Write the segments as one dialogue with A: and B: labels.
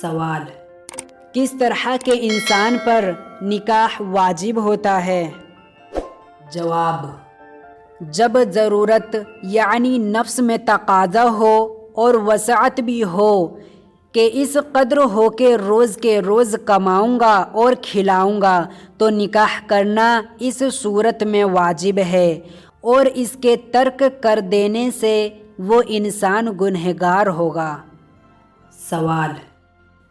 A: سوال: کس طرح کے انسان پر نکاح واجب ہوتا ہے؟ جواب: جب ضرورت یعنی نفس میں تقاضا ہو اور وسعت بھی ہو کہ اس قدر ہو کہ روز کے روز کماؤں گا اور کھلاؤں گا تو نکاح کرنا اس صورت میں واجب ہے، اور اس کے ترک کر دینے سے وہ انسان گنہگار ہوگا۔ سوال: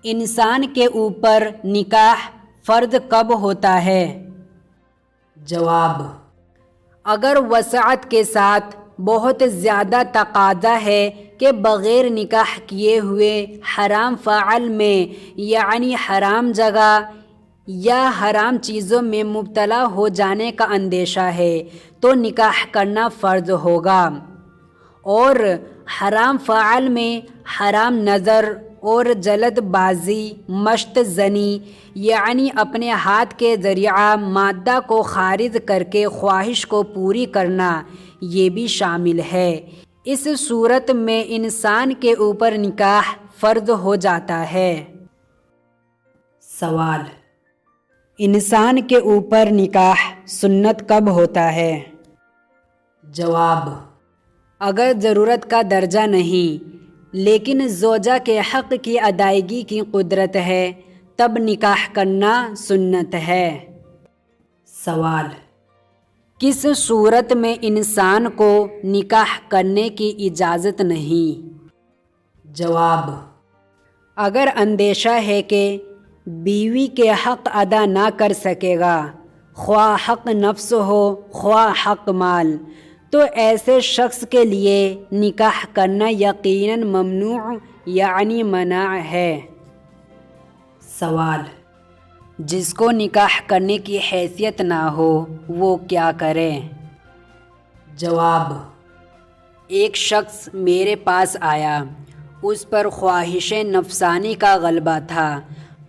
A: انسان کے اوپر نکاح فرض کب ہوتا ہے؟ جواب: اگر وسعت کے ساتھ بہت زیادہ تقاضا ہے کہ بغیر نکاح کیے ہوئے حرام فعل میں یعنی حرام جگہ یا حرام چیزوں میں مبتلا ہو جانے کا اندیشہ ہے تو نکاح کرنا فرض ہوگا، اور حرام فعل میں حرام نظر اور جلد بازی، مشت زنی یعنی اپنے ہاتھ کے ذریعہ مادہ کو خارج کر کے خواہش کو پوری کرنا یہ بھی شامل ہے۔ اس صورت میں انسان کے اوپر نکاح فرض ہو جاتا ہے۔ سوال: انسان کے اوپر نکاح سنت کب ہوتا ہے؟ جواب: اگر ضرورت کا درجہ نہیں لیکن زوجہ کے حق کی ادائیگی کی قدرت ہے تب نکاح کرنا سنت ہے۔ سوال: کس صورت میں انسان کو نکاح کرنے کی اجازت نہیں؟ جواب: اگر اندیشہ ہے کہ بیوی کے حق ادا نہ کر سکے گا، خواہ حق نفس ہو خواہ حق مال، تو ایسے شخص کے لیے نکاح کرنا یقیناً ممنوع یعنی منع ہے۔ سوال: جس کو نکاح کرنے کی حیثیت نہ ہو وہ کیا کرے؟ جواب: ایک شخص میرے پاس آیا، اس پر خواہش نفسانی کا غلبہ تھا،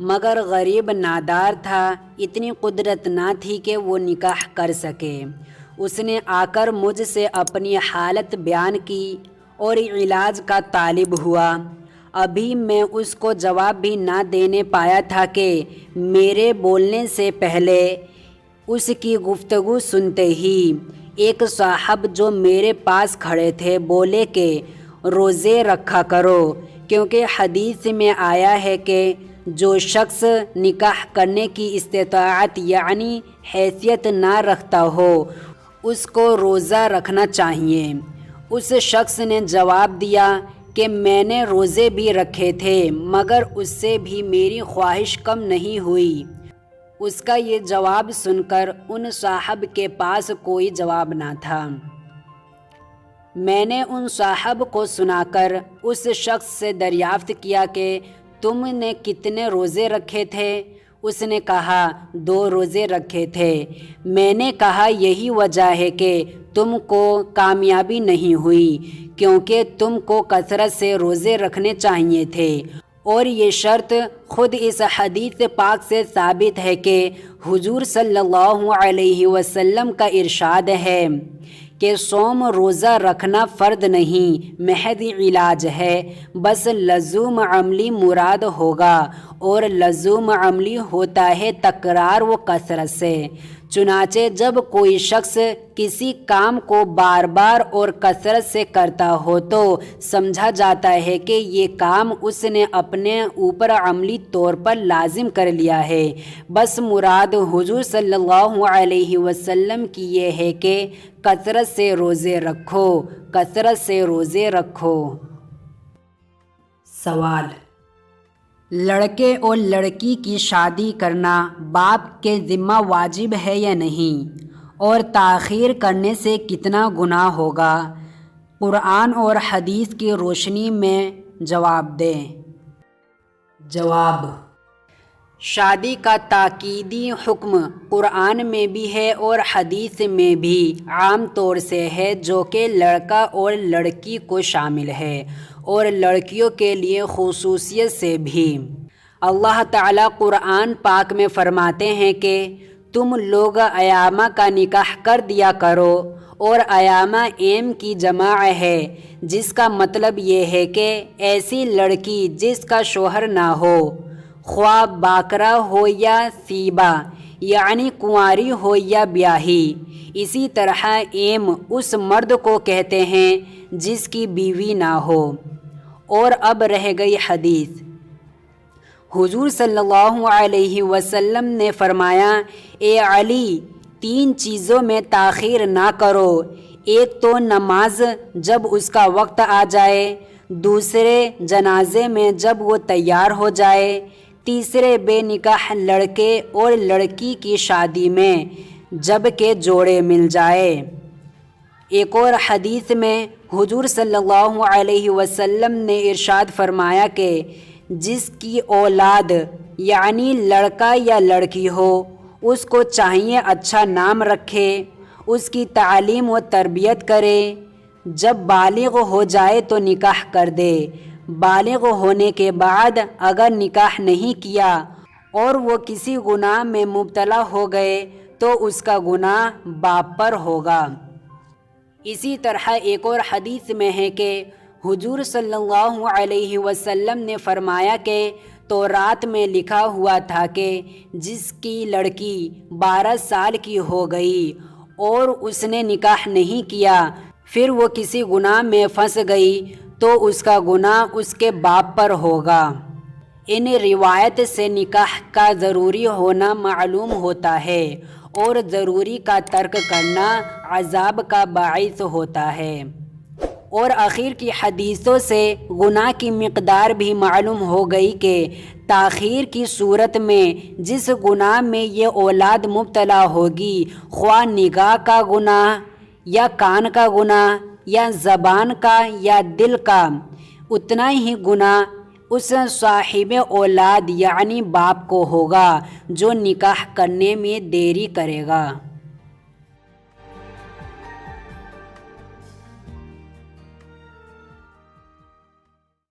A: مگر غریب نادار تھا، اتنی قدرت نہ تھی کہ وہ نکاح کر سکے۔ اس نے آ کر مجھ سے اپنی حالت بیان کی اور علاج کا طالب ہوا۔ ابھی میں اس کو جواب بھی نہ دینے پایا تھا کہ میرے بولنے سے پہلے اس کی گفتگو سنتے ہی ایک صاحب جو میرے پاس کھڑے تھے بولے کہ روزے رکھا کرو، کیونکہ حدیث میں آیا ہے کہ جو شخص نکاح کرنے کی استطاعت یعنی حیثیت نہ رکھتا ہو اس کو روزہ رکھنا چاہیے۔ اس شخص نے جواب دیا کہ میں نے روزے بھی رکھے تھے مگر اس سے بھی میری خواہش کم نہیں ہوئی۔ اس کا یہ جواب سن کر ان صاحب کے پاس کوئی جواب نہ تھا۔ میں نے ان صاحب کو سنا کر اس شخص سے دریافت کیا کہ تم نے کتنے روزے رکھے تھے؟ اس نے کہا 2 روزے رکھے تھے۔ میں نے کہا یہی وجہ ہے کہ تم کو کامیابی نہیں ہوئی، کیونکہ تم کو کثرت سے روزے رکھنے چاہیے تھے، اور یہ شرط خود اس حدیث پاک سے ثابت ہے کہ حضور صلی اللہ علیہ وسلم کا ارشاد ہے کہ صوم روزہ رکھنا فرض نہیں، محض علاج ہے، بس لزوم عملی مراد ہوگا، اور لزوم عملی ہوتا ہے تکرار و کثرت سے۔ چنانچہ جب کوئی شخص کسی کام کو بار بار اور کثرت سے کرتا ہو تو سمجھا جاتا ہے کہ یہ کام اس نے اپنے اوپر عملی طور پر لازم کر لیا ہے۔ بس مراد حضور صلی اللہ علیہ وسلم کی یہ ہے کہ کثرت سے روزے رکھو، کثرت سے روزے رکھو۔ سوال: لڑکے اور لڑکی کی شادی کرنا باپ کے ذمہ واجب ہے یا نہیں، اور تاخیر کرنے سے کتنا گناہ ہوگا؟ قرآن اور حدیث کی روشنی میں جواب دیں۔ جواب: شادی کا تاکیدی حکم قرآن میں بھی ہے اور حدیث میں بھی عام طور سے ہے، جو کہ لڑکا اور لڑکی کو شامل ہے، اور لڑکیوں کے لیے خصوصیت سے بھی۔ اللہ تعالیٰ قرآن پاک میں فرماتے ہیں کہ تم لوگ ایامہ کا نکاح کر دیا کرو اور ایامہ ایم کی جمع ہے، جس کا مطلب یہ ہے کہ ایسی لڑکی جس کا شوہر نہ ہو، خواہ باکرہ ہو یا ثیبہ، یعنی کنواری ہو یا بیاہی۔ اسی طرح ایم اس مرد کو کہتے ہیں جس کی بیوی نہ ہو۔ اور اب رہ گئی حدیث۔ حضور صلی اللہ علیہ وسلم نے فرمایا، اے علی، 3 چیزوں میں تاخیر نہ کرو، ایک تو نماز جب اس کا وقت آ جائے، دوسرے جنازے میں جب وہ تیار ہو جائے، تیسرے بے نکاح لڑکے اور لڑکی کی شادی میں جب کہ جوڑے مل جائے۔ ایک اور حدیث میں حضور صلی اللہ علیہ وسلم نے ارشاد فرمایا کہ جس کی اولاد یعنی لڑکا یا لڑکی ہو، اس کو چاہیے اچھا نام رکھے، اس کی تعلیم و تربیت کرے، جب بالغ ہو جائے تو نکاح کر دے، بالغ ہونے کے بعد اگر نکاح نہیں کیا اور وہ کسی گناہ میں مبتلا ہو گئے تو اس کا گناہ باپ پر ہوگا۔ اسی طرح ایک اور حدیث میں ہے کہ حضور صلی اللہ علیہ وسلم نے فرمایا کہ تورات میں لکھا ہوا تھا کہ جس کی لڑکی 12 سال کی ہو گئی اور اس نے نکاح نہیں کیا، پھر وہ کسی گناہ میں پھنس گئی تو اس کا گناہ اس کے باپ پر ہوگا۔ ان روایت سے نکاح کا ضروری ہونا معلوم ہوتا ہے اور ضروری کا ترک کرنا عذاب کا باعث ہوتا ہے۔ اور آخر کی حدیثوں سے گناہ کی مقدار بھی معلوم ہو گئی کہ تاخیر کی صورت میں جس گناہ میں یہ اولاد مبتلا ہوگی، خواہ نگاہ کا گناہ یا کان کا گناہ یا زبان کا یا دل کا، اتنا ہی گناہ اس صاحب اولاد یعنی باپ کو ہوگا جو نکاح کرنے میں دیری کرے گا۔